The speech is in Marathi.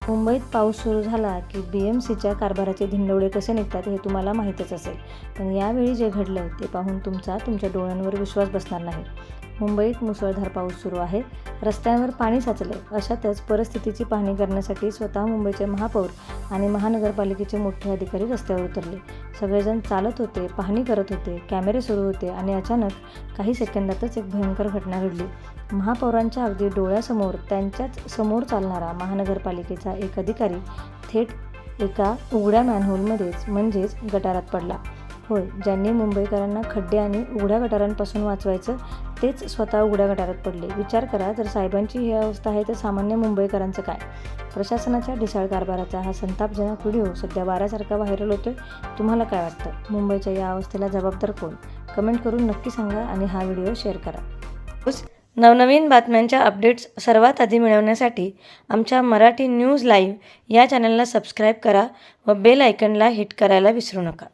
मुंबईत पाऊस सुरू झाला की BMCच्या कारभाराचे धिंडवडे कसे निघतात हे तुम्हाला माहीतच असेल. पण यावेळी जे घडलं ते पाहून तुमच्या डोळ्यांवर विश्वास बसणार नाही. मुंबईत मुसळधार पाऊस सुरू आहे. रस्त्यांवर पाणी साचलंय. अशातच परिस्थितीची पाहणी करण्यासाठी स्वतः मुंबईचे महापौर आणि महानगरपालिकेचे मोठे अधिकारी रस्त्यावर उतरले. सगळेजण चालत होते, पाहणी करत होते, कॅमेरे सुरू होते आणि अचानक काही सेकंदातच एक भयंकर घटना घडली. महापौरांच्या अगदी डोळ्यासमोर त्यांच्याच समोर चालणारा महानगरपालिकेचा एक अधिकारी थेट एका उघड्या मॅनहोलमध्येच म्हणजेच गटारात पडला. होय, ज्यांनी मुंबईकरांना खड्डे आणि उघड्या गटारांपासून वाचवायचं तेच स्वतः उघड्या गटारात पडले. विचार करा, जर साहेबांची ही अवस्था आहे तर सामान्य मुंबईकरांचं काय? प्रशासनाच्या ढिसाळ कारभाराचा हा संतापजनक व्हिडिओ सध्या वाऱ्यासारखा व्हायरल होतोय. तुम्हाला काय वाटतं? मुंबईच्या या अवस्थेला जबाबदार कोण? कमेंट करून नक्की सांगा आणि हा व्हिडिओ शेअर करा. नवनवीन बातम्यांच्या अपडेट्स सर्वात आधी मिळवण्यासाठी आमच्या मराठी न्यूज लाईव्ह या चॅनलला सबस्क्राईब करा व बेल आयकॉनला हिट करायला विसरू नका.